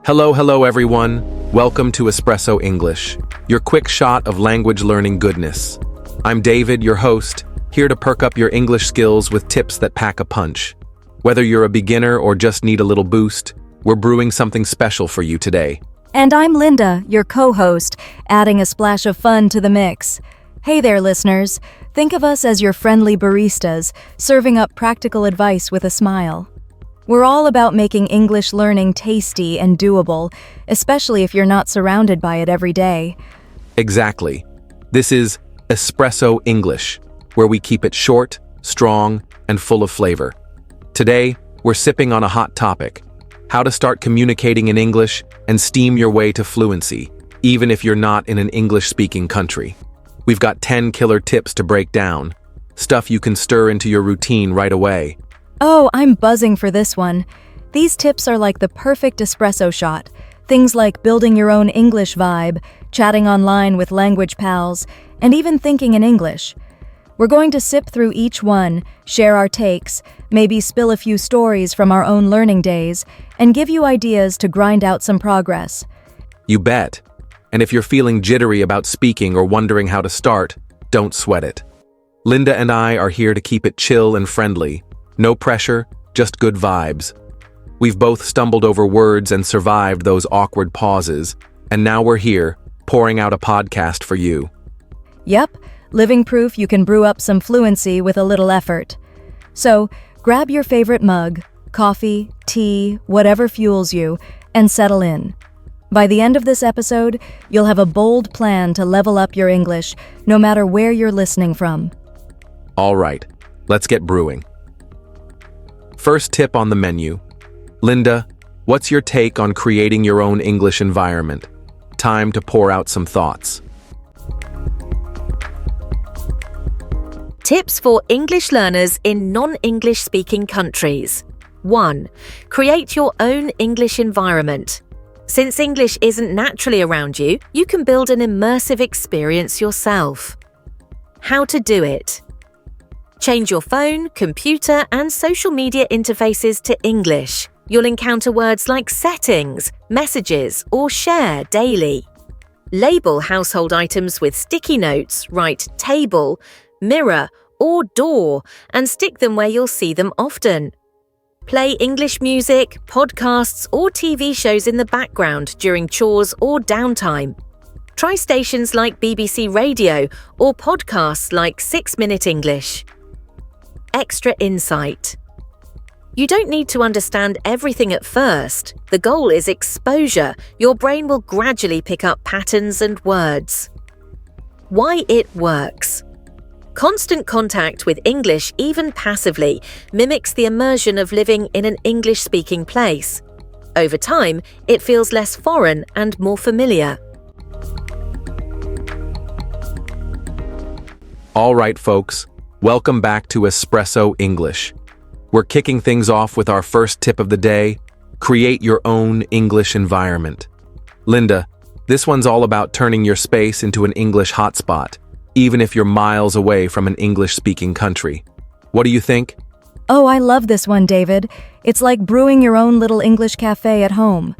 Hello everyone. Welcome to Espresso English, your quick shot of language learning goodness. I'm David, your host, here to perk up your English skills with tips that pack a punch. Whether you're a beginner or just need a little boost, we're brewing something special for you today. And I'm Linda, your co-host, adding a splash of fun to the mix. Hey there, listeners. Think of us as your friendly baristas, serving up practical advice with a smile. We're all about making English learning tasty and doable, especially if you're not surrounded by it every day. Exactly. This is Espresso English, where we keep it short, strong, and full of flavor. Today, we're sipping on a hot topic: how to start communicating in English and steam your way to fluency, even if you're not in an English-speaking country. We've got 10 killer tips to break down, stuff you can stir into your routine right away. Oh, I'm buzzing for this one. These tips are like the perfect espresso shot. Things like building your own English vibe, chatting online with language pals, and even thinking in English. We're going to sip through each one, share our takes, maybe spill a few stories from our own learning days, and give you ideas to grind out some progress. You bet. And if you're feeling jittery about speaking or wondering how to start, don't sweat it. Linda and I are here to keep it chill and friendly. No pressure, just good vibes. We've both stumbled over words and survived those awkward pauses, and now we're here, pouring out a podcast for you. Yep, living proof you can brew up some fluency with a little effort. So, grab your favorite mug, coffee, tea, whatever fuels you, and settle in. By the end of this episode, you'll have a bold plan to level up your English, no matter where you're listening from. All right, let's get brewing. First tip on the menu. Linda, what's your take on creating your own English environment? Time to pour out some thoughts. Tips for English learners in non-English speaking countries. 1. Create your own English environment. Since English isn't naturally around you, you can build an immersive experience yourself. How to do it. Change your phone, computer, and social media interfaces to English. You'll encounter words like settings, messages, or share daily. Label household items with sticky notes, write table, mirror, or door, and stick them where you'll see them often. Play English music, podcasts, or TV shows in the background during chores or downtime. Try stations like BBC Radio or podcasts like 6 Minute English. Extra insight. You don't need to understand everything at first. The goal is exposure. Your brain will gradually pick up patterns and words. Why it works. Constant contact with English, even passively, mimics the immersion of living in an English-speaking place. Over time, it feels less foreign and more familiar. All right, folks. Welcome back to Espresso English. We're kicking things off with our first tip of the day: create your own English environment. Linda, this one's all about turning your space into an English hotspot, even if you're miles away from an English-speaking country. What do you think? Oh, I love this one, David. It's like brewing your own little English cafe at home.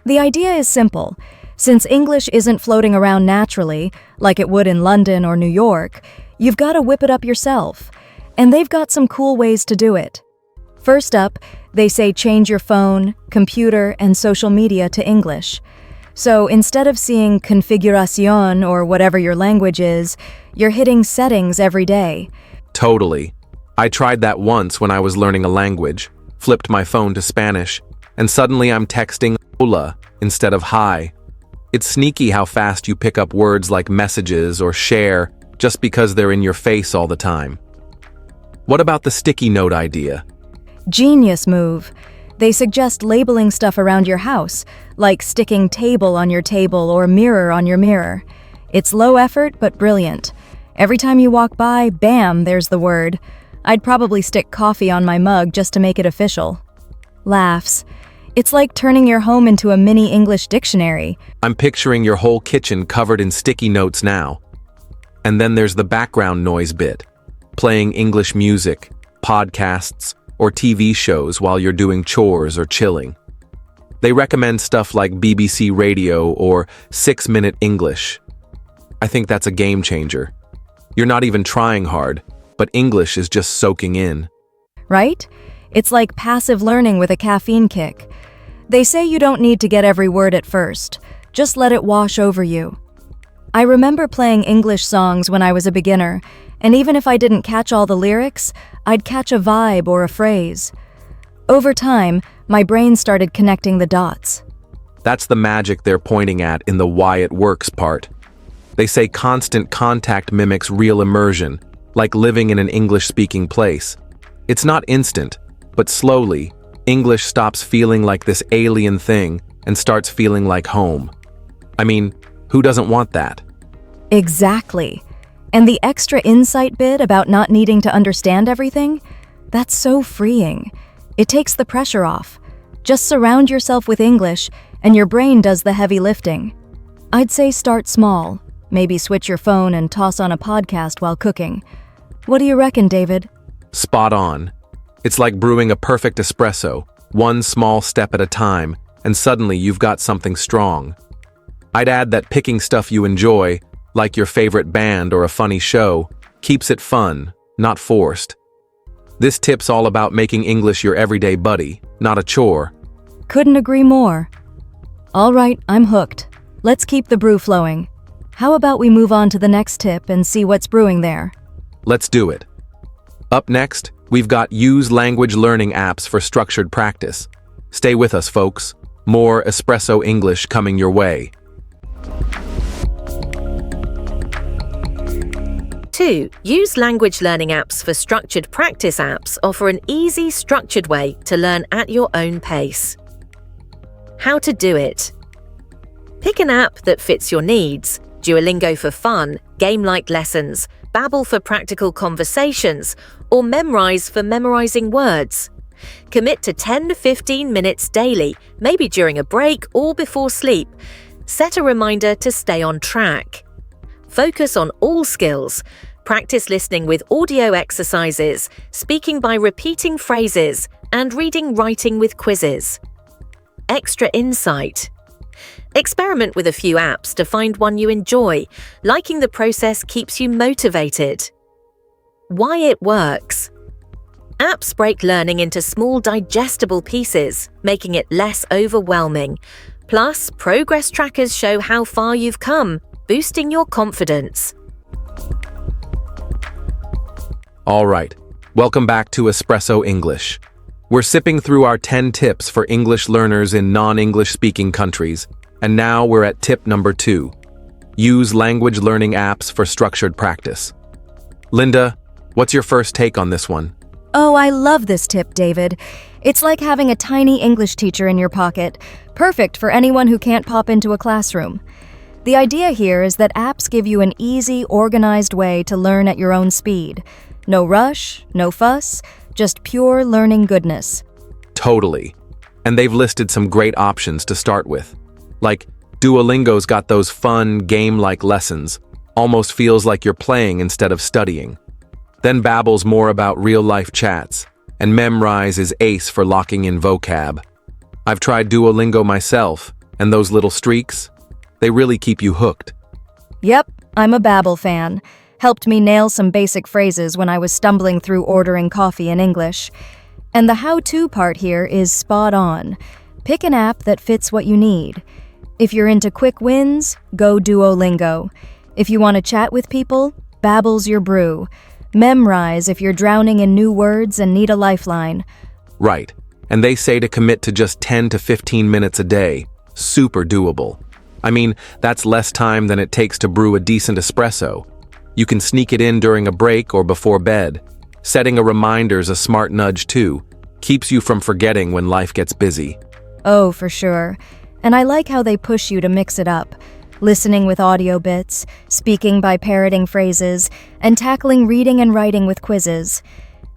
The idea is simple. Since English isn't floating around naturally, like it would in London or New York, you've got to whip it up yourself. And they've got some cool ways to do it. First up, they say change your phone, computer, and social media to English. So instead of seeing configuración or whatever your language is, you're hitting settings every day. Totally. I tried that once when I was learning a language, flipped my phone to Spanish, and suddenly I'm texting hola instead of hi. It's sneaky how fast you pick up words like messages or share just because they're in your face all the time. What about the sticky note idea? Genius move. They suggest labeling stuff around your house, like sticking table on your table or mirror on your mirror. It's low effort but brilliant. Every time you walk by, bam, there's the word. I'd probably stick coffee on my mug just to make it official. Laughs. It's like turning your home into a mini English dictionary. I'm picturing your whole kitchen covered in sticky notes now. And then there's the background noise bit. Playing English music, podcasts, or TV shows while you're doing chores or chilling. They recommend stuff like BBC Radio or 6-Minute English. I think that's a game changer. You're not even trying hard, but English is just soaking in. Right? It's like passive learning with a caffeine kick. They say you don't need to get every word at first. Just let it wash over you. I remember playing English songs when I was a beginner, and even if I didn't catch all the lyrics, I'd catch a vibe or a phrase. Over time, my brain started connecting the dots. That's the magic they're pointing at in the why it works part. They say constant contact mimics real immersion, like living in an English-speaking place. It's not instant, but slowly, English stops feeling like this alien thing and starts feeling like home. I mean, who doesn't want that? Exactly. And the extra insight bit about not needing to understand everything? That's so freeing. It takes the pressure off. Just surround yourself with English, and your brain does the heavy lifting. I'd say start small. Maybe switch your phone and toss on a podcast while cooking. What do you reckon, David? Spot on. It's like brewing a perfect espresso, one small step at a time, and suddenly you've got something strong. I'd add that picking stuff you enjoy, like your favorite band or a funny show, keeps it fun, not forced. This tip's all about making English your everyday buddy, not a chore. Couldn't agree more. All right, I'm hooked. Let's keep the brew flowing. How about we move on to the next tip and see what's brewing there? Let's do it. Up next, we've got use language learning apps for structured practice. Stay with us, folks. More espresso English coming your way. 2. Use language learning apps for structured practice. Apps offer an easy, structured way to learn at your own pace. How to do it. Pick an app that fits your needs. Duolingo for fun, game-like lessons, Babbel for practical conversations, or Memrise for memorizing words. Commit to 10-15 minutes daily, maybe during a break or before sleep. Set a reminder to stay on track. Focus on all skills. Practice listening with audio exercises, speaking by repeating phrases, and writing with quizzes. Extra insight. Experiment with a few apps to find one you enjoy. Liking the process keeps you motivated. Why it works. Apps break learning into small, digestible pieces, making it less overwhelming. Plus, progress trackers show how far you've come, boosting your confidence. All right, welcome back to Espresso English. We're sipping through our 10 tips for English learners in non-English speaking countries, and now we're at tip number 2. Use language learning apps for structured practice. Linda, what's your first take on this one? Oh, I love this tip, David. It's like having a tiny English teacher in your pocket, perfect for anyone who can't pop into a classroom. The idea here is that apps give you an easy, organized way to learn at your own speed. No rush, no fuss, just pure learning goodness. Totally. And they've listed some great options to start with. Like, Duolingo's got those fun, game-like lessons. Almost feels like you're playing instead of studying. Then Babbel's more about real-life chats, and Memrise is ace for locking in vocab. I've tried Duolingo myself, and those little streaks, they really keep you hooked. Yep, I'm a Babbel fan. Helped me nail some basic phrases when I was stumbling through ordering coffee in English. And the how-to part here is spot on. Pick an app that fits what you need. If you're into quick wins, go Duolingo. If you want to chat with people, Babbel's your brew. Memrise if you're drowning in new words and need a lifeline. Right, and they say to commit to just 10 to 15 minutes a day. Super doable. I mean, that's less time than it takes to brew a decent espresso. You can sneak it in during a break or before bed. Setting a reminder's a smart nudge too. Keeps you from forgetting when life gets busy. Oh, for sure. And I like how they push you to mix it up. Listening with audio bits, speaking by parroting phrases, and tackling reading and writing with quizzes.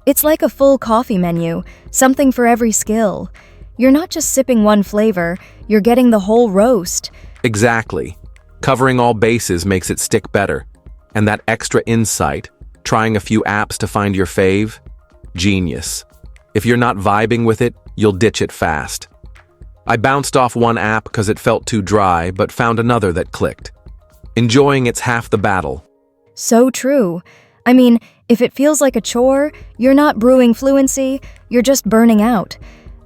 It's like a full coffee menu, something for every skill. You're not just sipping one flavor, you're getting the whole roast. Exactly. Covering all bases makes it stick better. And that extra insight, trying a few apps to find your fave? Genius. If you're not vibing with it, you'll ditch it fast. I bounced off one app because it felt too dry, but found another that clicked. Enjoying it's half the battle. So true. I mean, if it feels like a chore, you're not brewing fluency, you're just burning out.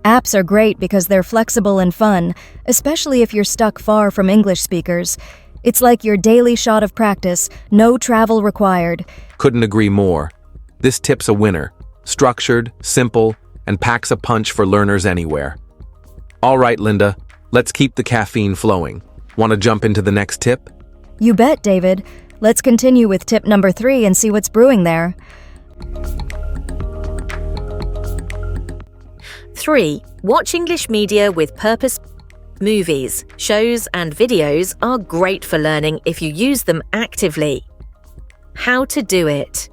Apps are great because they're flexible and fun, especially if you're stuck far from English speakers. It's like your daily shot of practice, no travel required. Couldn't agree more. This tip's a winner. Structured, simple, and packs a punch for learners anywhere. All right, Linda, let's keep the caffeine flowing. Want to jump into the next tip? You bet, David. Let's continue with tip number 3 and see what's brewing there. 3. Watch English media with purpose. Movies, shows, and videos are great for learning if you use them actively. How to do it?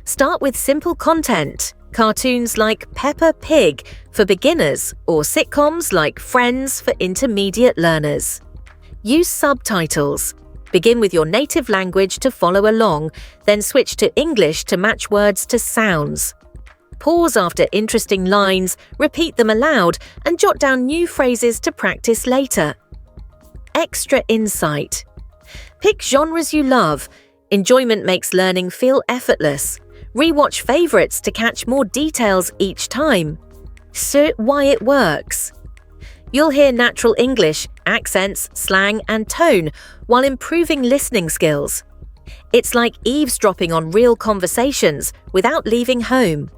Start with simple content. Cartoons like Peppa Pig for beginners or sitcoms like Friends for intermediate learners. Use subtitles. Begin with your native language to follow along, then switch to English to match words to sounds. Pause after interesting lines, repeat them aloud, and jot down new phrases to practice later. Extra insight. Pick genres you love. Enjoyment makes learning feel effortless. Rewatch favorites to catch more details each time. So why it works. You'll hear natural English, accents, slang, and tone while improving listening skills. It's like eavesdropping on real conversations without leaving home.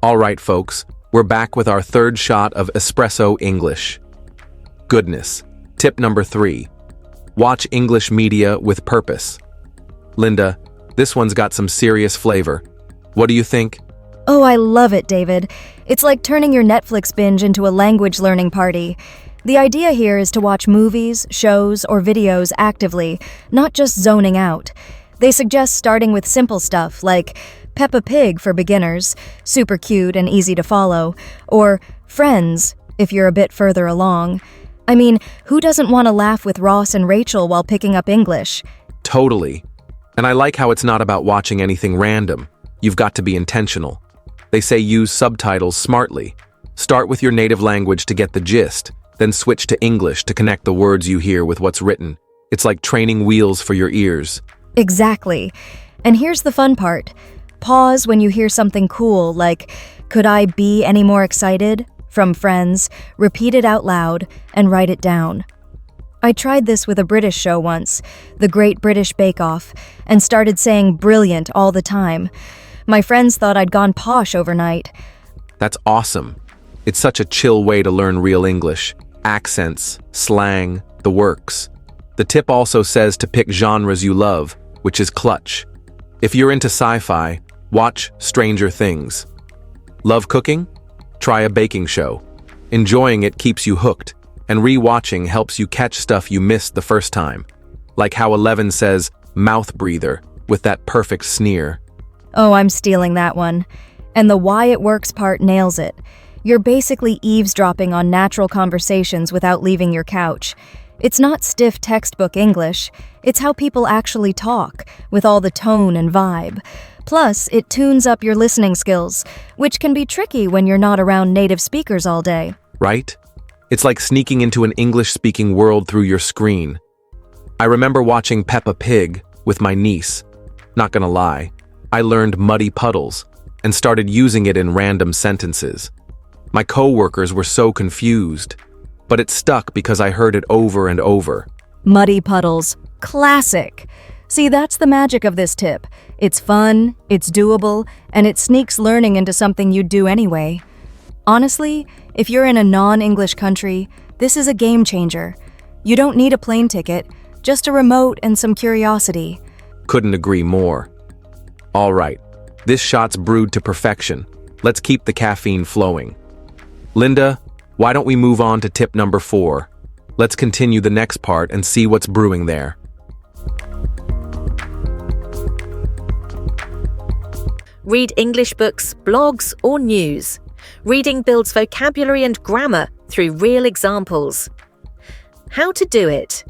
All right, folks, we're back with our third shot of espresso English. Goodness. Tip number 3. Watch English media with purpose. Linda, this one's got some serious flavor. What do you think? Oh, I love it, David. It's like turning your Netflix binge into a language learning party. The idea here is to watch movies, shows, or videos actively, not just zoning out. They suggest starting with simple stuff like Peppa Pig for beginners, super cute and easy to follow, or Friends, if you're a bit further along. I mean, who doesn't want to laugh with Ross and Rachel while picking up English? Totally. And I like how it's not about watching anything random. You've got to be intentional. They say use subtitles smartly. Start with your native language to get the gist, then switch to English to connect the words you hear with what's written. It's like training wheels for your ears. Exactly. And here's the fun part. Pause when you hear something cool like, "Could I be any more excited?" from Friends, repeat it out loud, and write it down. I tried this with a British show once, The Great British Bake Off, and started saying brilliant all the time. My friends thought I'd gone posh overnight. That's awesome. It's such a chill way to learn real English. Accents, slang, the works. The tip also says to pick genres you love, which is clutch. If you're into sci-fi, watch Stranger Things. Love cooking? Try a baking show. Enjoying it keeps you hooked, and re-watching helps you catch stuff you missed the first time. Like how Eleven says, mouth breather, with that perfect sneer. Oh, I'm stealing that one. And the why it works part nails it. You're basically eavesdropping on natural conversations without leaving your couch. It's not stiff textbook English. It's how people actually talk, with all the tone and vibe. Plus, it tunes up your listening skills, which can be tricky when you're not around native speakers all day. Right? It's like sneaking into an English-speaking world through your screen. I remember watching Peppa Pig with my niece. Not gonna lie, I learned muddy puddles and started using it in random sentences. My co-workers were so confused, but it stuck because I heard it over and over. Muddy puddles. Classic. See, that's the magic of this tip. It's fun, it's doable, and it sneaks learning into something you'd do anyway. Honestly, if you're in a non-English country, this is a game changer. You don't need a plane ticket, just a remote and some curiosity. Couldn't agree more. All right, this shot's brewed to perfection. Let's keep the caffeine flowing. Linda, why don't we move on to tip number 4? Let's continue the next part and see what's brewing there. Read English books, blogs, or news. Reading builds vocabulary and grammar through real examples. How to do it?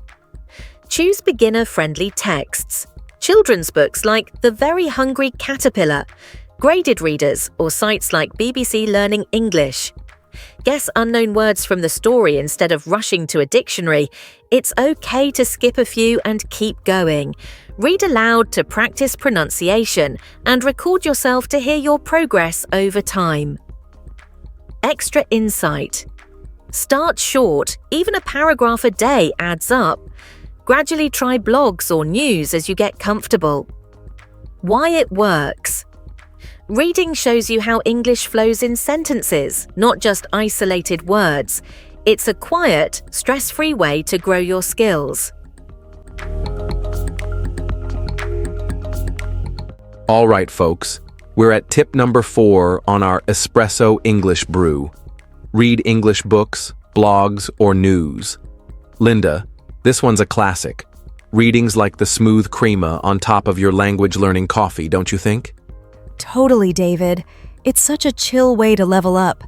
Choose beginner-friendly texts. Children's books like The Very Hungry Caterpillar. Graded readers or sites like BBC Learning English. Guess unknown words from the story instead of rushing to a dictionary. It's okay to skip a few and keep going. Read aloud to practice pronunciation and record yourself to hear your progress over time. Extra insight. Start short, even a paragraph a day adds up. Gradually try blogs or news as you get comfortable. Why it works. Reading shows you how English flows in sentences, not just isolated words. It's a quiet, stress-free way to grow your skills. All right, folks, we're at tip number 4 on our espresso English brew. Read English books, blogs, or news. Linda, this one's a classic. Reading's like the smooth crema on top of your language learning coffee, don't you think? Totally, David. It's such a chill way to level up.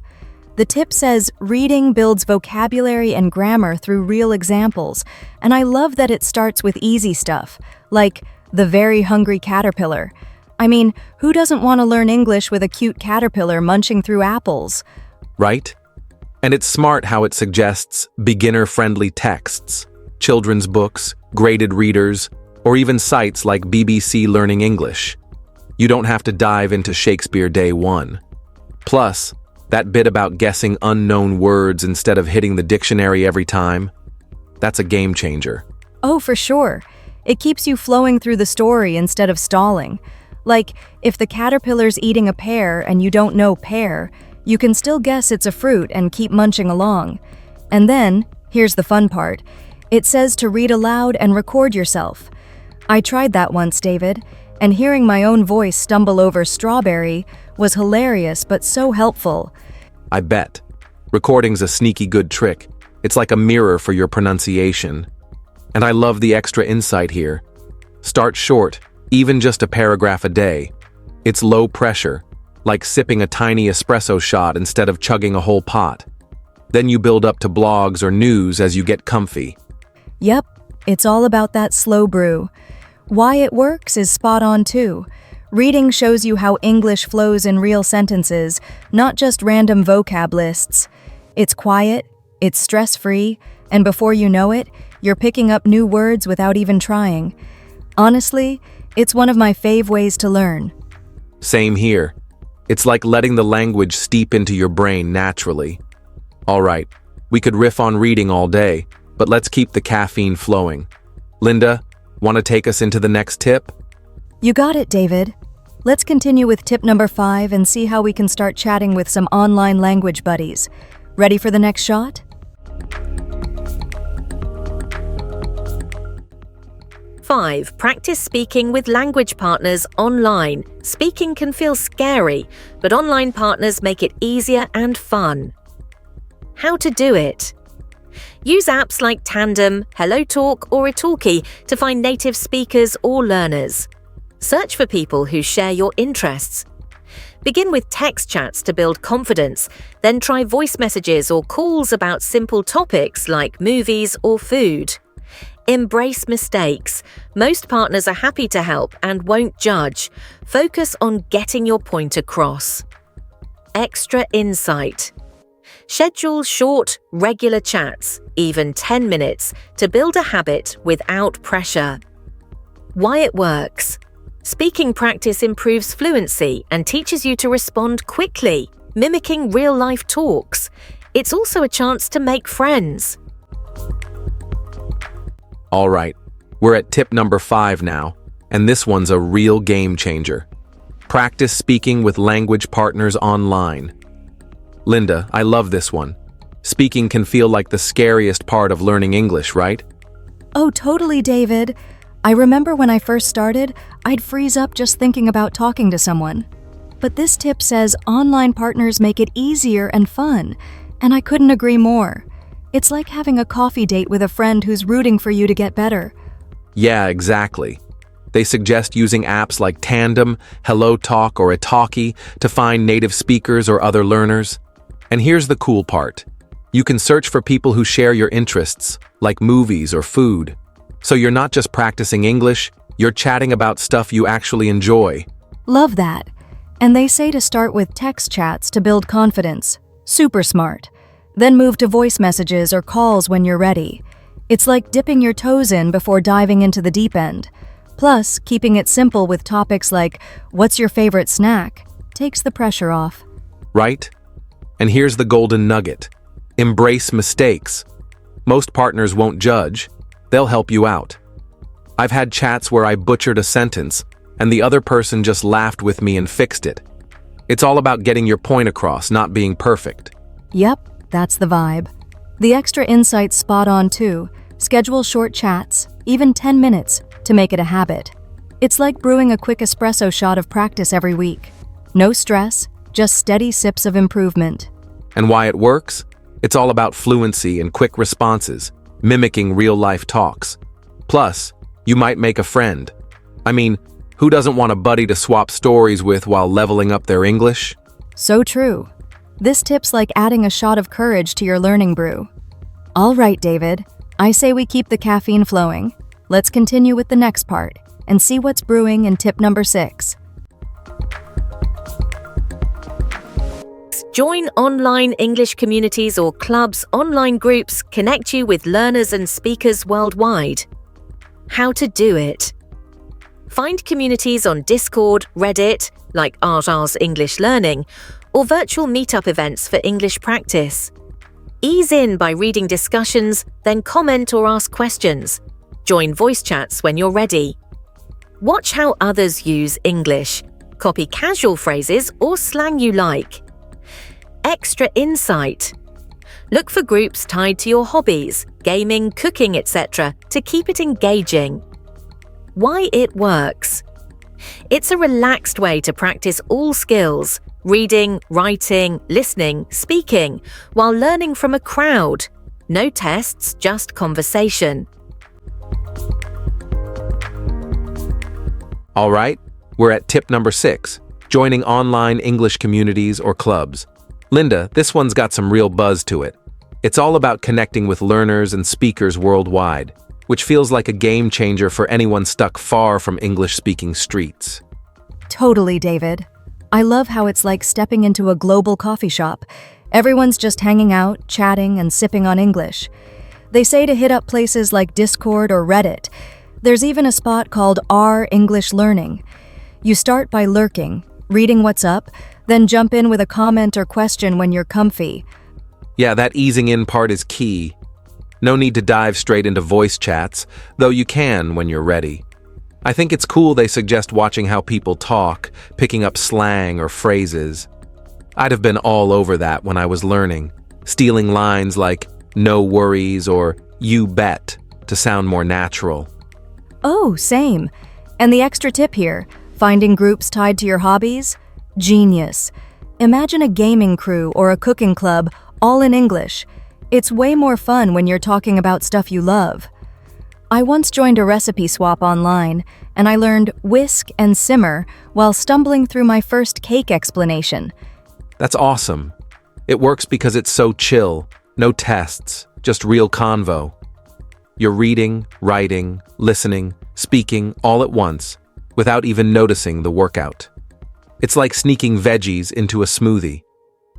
The tip says reading builds vocabulary and grammar through real examples, and I love that it starts with easy stuff, like the very hungry caterpillar. I mean, who doesn't want to learn English with a cute caterpillar munching through apples? Right? And it's smart how it suggests beginner-friendly texts, children's books, graded readers, or even sites like BBC Learning English. You don't have to dive into Shakespeare day one. Plus, that bit about guessing unknown words instead of hitting the dictionary every time, that's a game changer. Oh, for sure. It keeps you flowing through the story instead of stalling. Like, if the caterpillar's eating a pear and you don't know pear, you can still guess it's a fruit and keep munching along. And then, here's the fun part. It says to read aloud and record yourself. I tried that once, David, and hearing my own voice stumble over strawberry was hilarious but so helpful. I bet. Recording's a sneaky good trick. It's like a mirror for your pronunciation. And I love the extra insight here. Start short, even just a paragraph a day. It's low pressure, like sipping a tiny espresso shot instead of chugging a whole pot. Then you build up to blogs or news as you get comfy. Yep, it's all about that slow brew. Why it works is spot on too. Reading shows you how English flows in real sentences, not just random vocab lists. It's quiet, it's stress-free, and before you know it, you're picking up new words without even trying. Honestly, it's one of my fave ways to learn. Same here. It's like letting the language steep into your brain naturally. All right, we could riff on reading all day, but let's keep the caffeine flowing. Linda, want to take us into the next tip? You got it, David. Let's continue with tip number 5 and see how we can start chatting with some online language buddies. Ready for the next shot? 5. Practice speaking with language partners online. Speaking can feel scary, but online partners make it easier and fun. How to do it? Use apps like Tandem, HelloTalk, or Italki to find native speakers or learners. Search for people who share your interests. Begin with text chats to build confidence, then try voice messages or calls about simple topics like movies or food. Embrace mistakes. Most partners are happy to help and won't judge. Focus on getting your point across. Extra insight. Schedule short, regular chats, even 10 minutes, to build a habit without pressure. Why it works. Speaking practice improves fluency and teaches you to respond quickly, mimicking real-life talks. It's also a chance to make friends. All right, we're at tip number 5 now, and this one's a real game changer. Practice speaking with language partners online. Linda, I love this one. Speaking can feel like the scariest part of learning English, right? Oh, totally, David. I remember when I first started, I'd freeze up just thinking about talking to someone. But this tip says online partners make it easier and fun, and I couldn't agree more. It's like having a coffee date with a friend who's rooting for you to get better. Yeah, exactly. They suggest using apps like Tandem, HelloTalk, or Italki to find native speakers or other learners. And here's the cool part. You can search for people who share your interests, like movies or food. So you're not just practicing English, you're chatting about stuff you actually enjoy. Love that. And they say to start with text chats to build confidence. Super smart. Then move to voice messages or calls when you're ready. It's like dipping your toes in before diving into the deep end. Plus, keeping it simple with topics like, what's your favorite snack? Takes the pressure off. Right? And here's the golden nugget. Embrace mistakes. Most partners won't judge. They'll help you out. I've had chats where I butchered a sentence, and the other person just laughed with me and fixed it. It's all about getting your point across, not being perfect. Yep, that's the vibe. The extra insight's spot on too. Schedule short chats, even 10 minutes, to make it a habit. It's like brewing a quick espresso shot of practice every week. No stress, just steady sips of improvement. And why it works? It's all about fluency and quick responses, mimicking real-life talks. Plus, you might make a friend. I mean, who doesn't want a buddy to swap stories with while leveling up their English? So true. This tip's like adding a shot of courage to your learning brew. All right, David. I say we keep the caffeine flowing. Let's continue with the next part and see what's brewing in tip number 6. Join online English communities or clubs. Online groups connect you with learners and speakers worldwide. How to do it. Find communities on Discord, Reddit, like Arjar's English Learning, or virtual meetup events for English practice. Ease in by reading discussions, then comment or ask questions. Join voice chats when you're ready. Watch how others use English. Copy casual phrases or slang you like. Extra insight. Look for groups tied to your hobbies, gaming, cooking, etc. to keep it engaging. Why it works. It's a relaxed way to practice all skills, reading, writing, listening, speaking, while learning from a crowd. No tests, just conversation. All right, we're at tip number 6, joining online English communities or clubs. Linda, this one's got some real buzz to it. It's all about connecting with learners and speakers worldwide, which feels like a game changer for anyone stuck far from English-speaking streets. Totally, David. I love how it's like stepping into a global coffee shop. Everyone's just hanging out, chatting, and sipping on English. They say to hit up places like Discord or Reddit. There's even a spot called R English Learning. You start by lurking, reading what's up, then jump in with a comment or question when you're comfy. Yeah, that easing in part is key. No need to dive straight into voice chats, though you can when you're ready. I think it's cool they suggest watching how people talk, picking up slang or phrases. I'd have been all over that when I was learning, stealing lines like "no worries" or "you bet" to sound more natural. Oh, same. And the extra tip here, finding groups tied to your hobbies? Genius. Imagine a gaming crew or a cooking club, all in English. It's way more fun when you're talking about stuff you love. I once joined a recipe swap online, and I learned whisk and simmer while stumbling through my first cake explanation. That's awesome. It works because it's so chill, no tests, just real convo. You're reading, writing, listening, speaking all at once, without even noticing the workout. It's like sneaking veggies into a smoothie.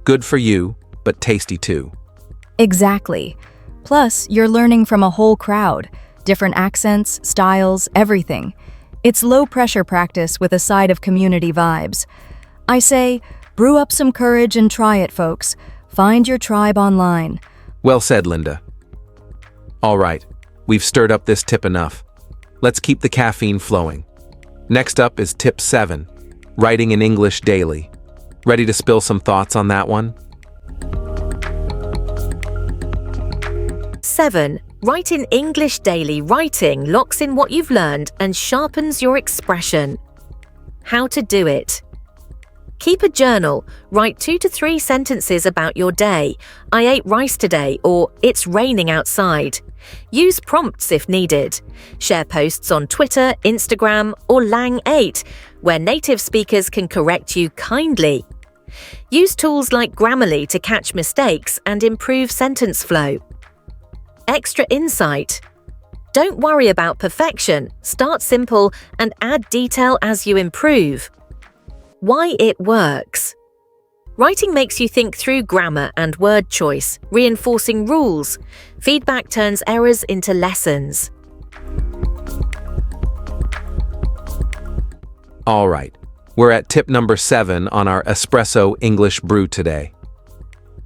Good for you, but tasty too. Exactly. Plus, you're learning from a whole crowd, different accents, styles, everything. It's low-pressure practice with a side of community vibes. I say, brew up some courage and try it, folks. Find your tribe online. Well said, Linda. All right, we've stirred up this tip enough. Let's keep the caffeine flowing. Next up is tip 7, writing in English daily. Ready to spill some thoughts on that one? 7. Write in English daily. Writing locks in what you've learned and sharpens your expression. How to do it. Keep a journal. Write 2 to 3 sentences about your day. I ate rice today, or it's raining outside. Use prompts if needed. Share posts on Twitter, Instagram, or Lang8, where native speakers can correct you kindly. Use tools like Grammarly to catch mistakes and improve sentence flow. Extra insight. Don't worry about perfection. Start simple and add detail as you improve. Why it works. Writing makes you think through grammar and word choice, reinforcing rules. Feedback turns errors into lessons. All right, we're at tip number 7 on our espresso English brew today.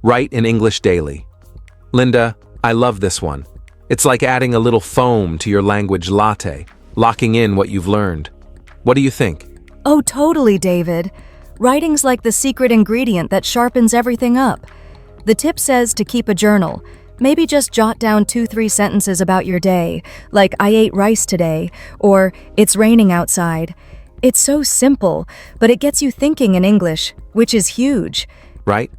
Write in English daily. Linda, I love this one. It's like adding a little foam to your language latte, locking in what you've learned. What do you think? Oh, totally, David. Writing's like the secret ingredient that sharpens everything up. The tip says to keep a journal. Maybe just jot down 2-3 sentences about your day, like I ate rice today, or it's raining outside. It's so simple, but it gets you thinking in English, which is huge. Right?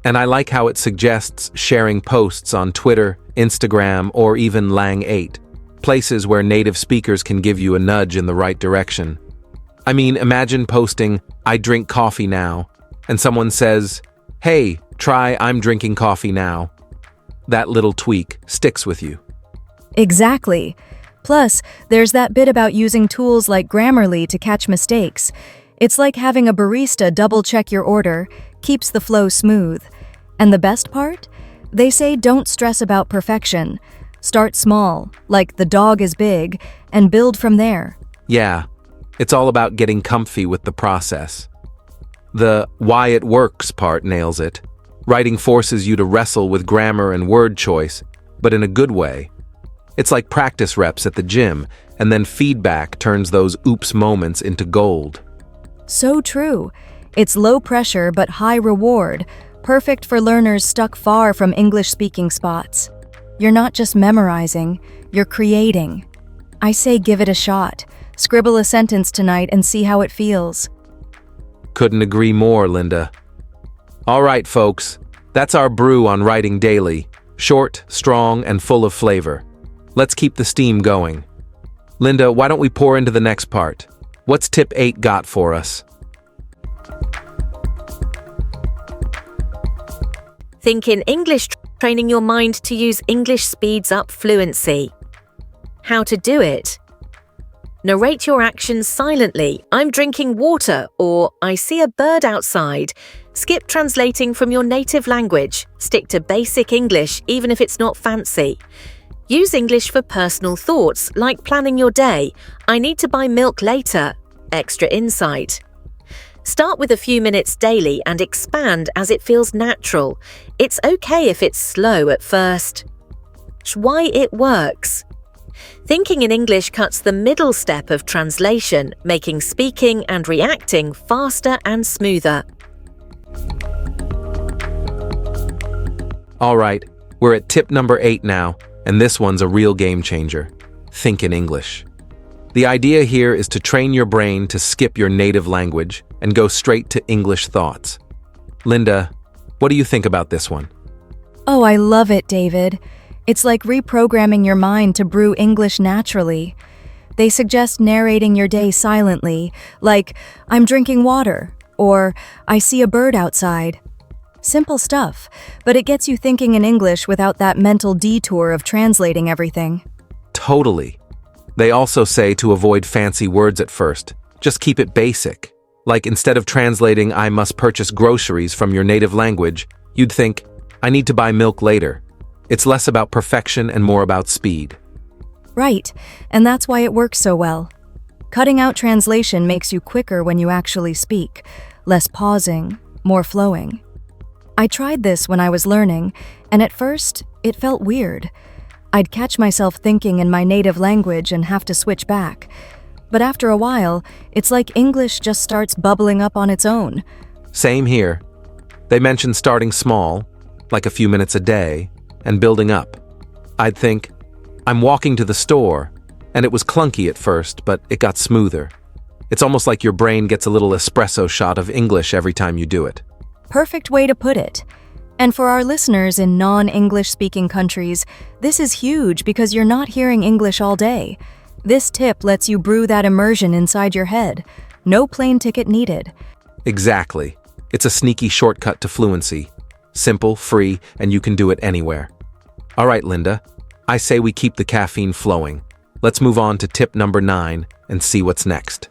And I like how it suggests sharing posts on Twitter, Instagram, or even Lang8, places where native speakers can give you a nudge in the right direction. I mean, imagine posting, I drink coffee now, and someone says, hey, try I'm drinking coffee now. That little tweak sticks with you. Exactly. Plus, there's that bit about using tools like Grammarly to catch mistakes. It's like having a barista double-check your order, keeps the flow smooth. And the best part? They say don't stress about perfection. Start small, like the dog is big, and build from there. Yeah, it's all about getting comfy with the process. The why it works part nails it. Writing forces you to wrestle with grammar and word choice, but in a good way. It's like practice reps at the gym, and then feedback turns those oops moments into gold. So true. It's low pressure but high reward, perfect for learners stuck far from English-speaking spots. You're not just memorizing, you're creating. I say give it a shot. Scribble a sentence tonight and see how it feels. Couldn't agree more, Linda. All right, folks, that's our brew on writing daily. Short, strong, and full of flavor. Let's keep the steam going. Linda, why don't we pour into the next part? What's tip 8 got for us? Think in English, training your mind to use English speeds up fluency. How to do it? Narrate your actions silently. I'm drinking water, or I see a bird outside. Skip translating from your native language. Stick to basic English, even if it's not fancy. Use English for personal thoughts, like planning your day. I need to buy milk later. Extra insight. Start with a few minutes daily and expand as it feels natural. It's okay if it's slow at first. Why it works. Thinking in English cuts the middle step of translation, making speaking and reacting faster and smoother. All right, we're at tip number 8 now, and this one's a real game changer. Think in English. The idea here is to train your brain to skip your native language and go straight to English thoughts. Linda, what do you think about this one? Oh, I love it, David. It's like reprogramming your mind to brew English naturally. They suggest narrating your day silently, like, I'm drinking water, or I see a bird outside. Simple stuff, but it gets you thinking in English without that mental detour of translating everything. Totally. They also say to avoid fancy words at first. Just keep it basic. Like instead of translating I must purchase groceries from your native language, you'd think, I need to buy milk later. It's less about perfection and more about speed. Right, and that's why it works so well. Cutting out translation makes you quicker when you actually speak, less pausing, more flowing. I tried this when I was learning, and at first, it felt weird. I'd catch myself thinking in my native language and have to switch back. But after a while, it's like English just starts bubbling up on its own. Same here. They mention starting small, like a few minutes a day, and building up. I'd think, I'm walking to the store, and it was clunky at first, but it got smoother. It's almost like your brain gets a little espresso shot of English every time you do it. Perfect way to put it. And for our listeners in non-English speaking countries, this is huge because you're not hearing English all day. This tip lets you brew that immersion inside your head. No plane ticket needed. Exactly. It's a sneaky shortcut to fluency. Simple, free, and you can do it anywhere. All right, Linda. I say we keep the caffeine flowing. Let's move on to tip number 9 and see what's next.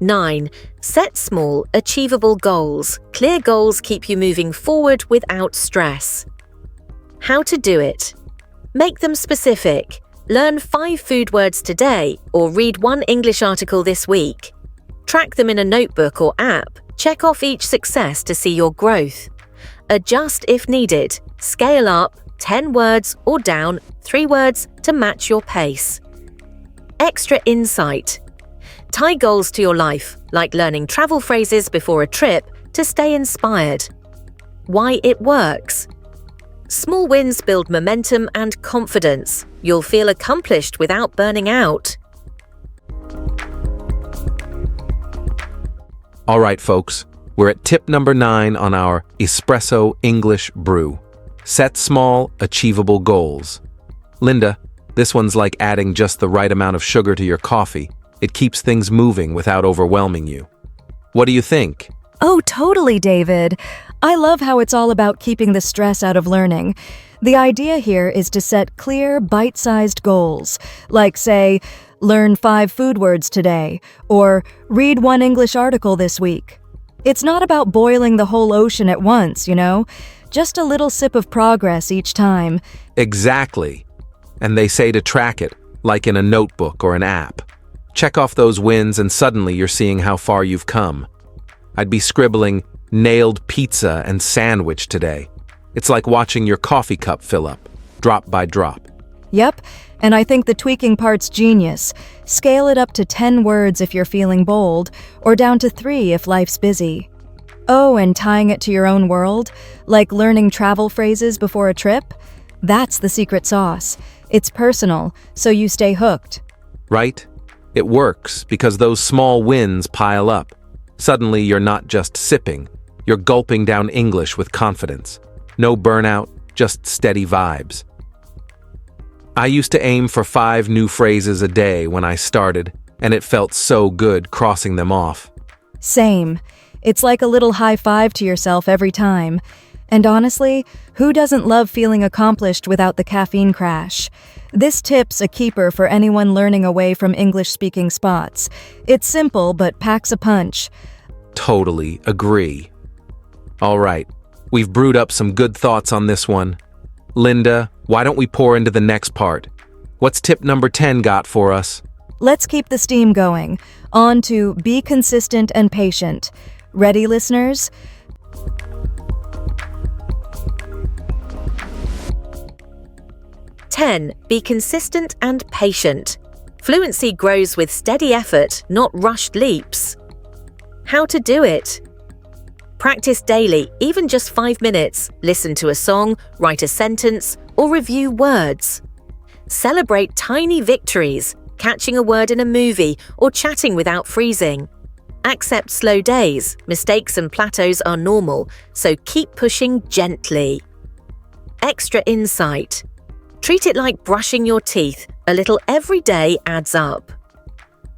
9. Set small, achievable goals. Clear goals keep you moving forward without stress. How to do it. Make them specific. Learn 5 food words today or read 1 English article this week. Track them in a notebook or app. Check off each success to see your growth. Adjust if needed. Scale up 10 words or down 3 words to match your pace. Extra insight. Tie goals to your life, like learning travel phrases before a trip to stay inspired. Why it works. Small wins build momentum and confidence. You'll feel accomplished without burning out. All right, folks, we're at tip number 9 on our Espresso English Brew. Set small, achievable goals. Linda, this one's like adding just the right amount of sugar to your coffee. It keeps things moving without overwhelming you. What do you think? Oh, totally, David. I love how it's all about keeping the stress out of learning. The idea here is to set clear, bite-sized goals, like, say, learn 5 food words today, or read 1 English article this week. It's not about boiling the whole ocean at once, just a little sip of progress each time. Exactly. And they say to track it, like in a notebook or an app. Check off those wins and suddenly you're seeing how far you've come. I'd be scribbling nailed pizza and sandwich today. It's like watching your coffee cup fill up, drop by drop. Yep, and I think the tweaking part's genius. Scale it up to 10 words if you're feeling bold, or down to 3 if life's busy. Oh, and tying it to your own world, like learning travel phrases before a trip? That's the secret sauce. It's personal, so you stay hooked. Right? It works because those small wins pile up. Suddenly you're not just sipping, you're gulping down English with confidence. No burnout, just steady vibes. I used to aim for 5 new phrases a day when I started, and it felt so good crossing them off. Same. It's like a little high five to yourself every time. And honestly, who doesn't love feeling accomplished without the caffeine crash? This tip's a keeper for anyone learning away from English-speaking spots. It's simple, but packs a punch. Totally agree. All right, we've brewed up some good thoughts on this one. Linda, why don't we pour into the next part? What's tip number 10 got for us? Let's keep the steam going. On to be consistent and patient. Ready, listeners? Be consistent and patient. Fluency grows with steady effort, not rushed leaps. How to do it. Practice daily, even just 5 minutes. Listen to a song, write a sentence, or review words. Celebrate tiny victories, catching a word in a movie or chatting without freezing. Accept slow days. Mistakes and plateaus are normal, so keep pushing gently. Extra insight. Treat it like brushing your teeth. A little every day adds up.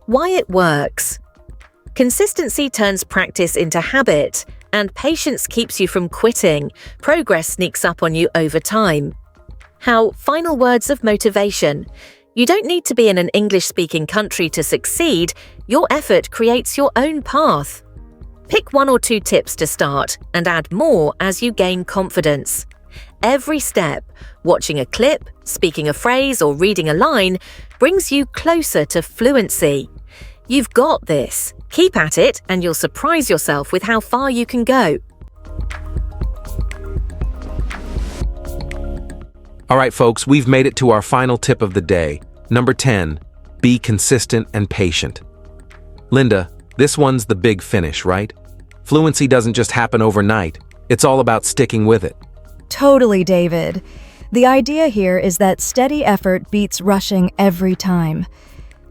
Why it works. Consistency turns practice into habit, and patience keeps you from quitting. Progress sneaks up on you over time. How final words of motivation. You don't need to be in an English-speaking country to succeed. Your effort creates your own path. Pick 1 or 2 tips to start and add more as you gain confidence. Every step, watching a clip, speaking a phrase, or reading a line, brings you closer to fluency. You've got this. Keep at it, and you'll surprise yourself with how far you can go. All right, folks, we've made it to our final tip of the day. Number 10, be consistent and patient. Linda, this one's the big finish, right? Fluency doesn't just happen overnight. It's all about sticking with it. Totally, David. The idea here is that steady effort beats rushing every time.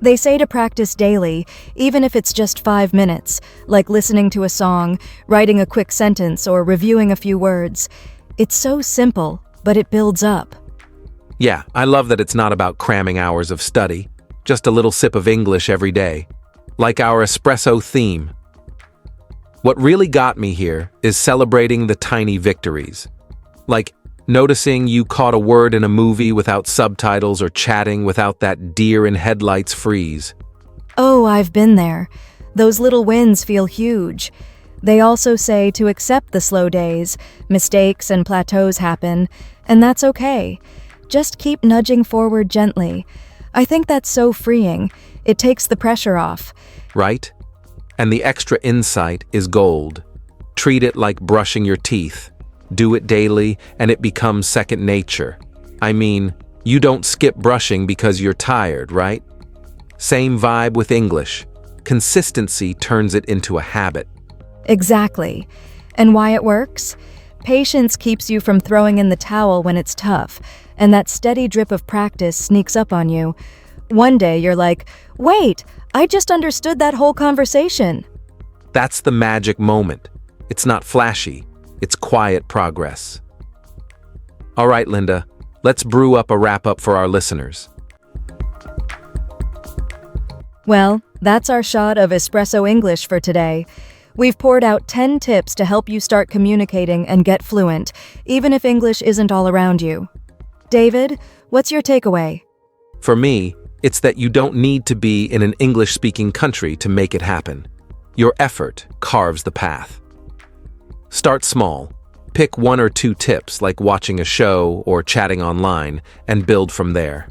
They say to practice daily, even if it's just 5 minutes, like listening to a song, writing a quick sentence, or reviewing a few words. It's so simple, but it builds up. Yeah, I love that it's not about cramming hours of study, just a little sip of English every day, like our espresso theme. What really got me here is celebrating the tiny victories, like noticing you caught a word in a movie without subtitles or chatting without that deer in headlights freeze. Oh, I've been there. Those little wins feel huge. They also say to accept the slow days, mistakes and plateaus happen, and that's okay. Just keep nudging forward gently. I think that's so freeing. It takes the pressure off. Right? And the extra insight is gold. Treat it like brushing your teeth. Do it daily, and it becomes second nature. I mean, you don't skip brushing because you're tired, right? Same vibe with English. Consistency turns it into a habit. Exactly. And why it works? Patience keeps you from throwing in the towel when it's tough, and that steady drip of practice sneaks up on you. One day you're like, wait, I just understood that whole conversation. That's the magic moment. It's not flashy, it's quiet progress. All right, Linda, let's brew up a wrap-up for our listeners. Well, that's our shot of espresso English for today. We've poured out 10 tips to help you start communicating and get fluent, even if English isn't all around you. David, what's your takeaway? For me, it's that you don't need to be in an English-speaking country to make it happen. Your effort carves the path. Start small. Pick 1 or 2 tips like watching a show or chatting online and build from there.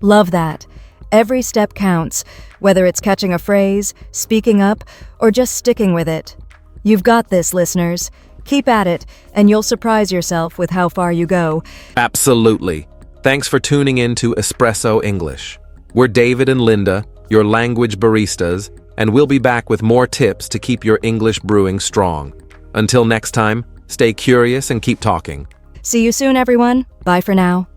Love that. Every step counts, whether it's catching a phrase, speaking up, or just sticking with it. You've got this, listeners. Keep at it, and you'll surprise yourself with how far you go. Absolutely. Thanks for tuning in to Espresso English. We're David and Linda, your language baristas, and we'll be back with more tips to keep your English brewing strong. Until next time, stay curious and keep talking. See you soon, everyone. Bye for now.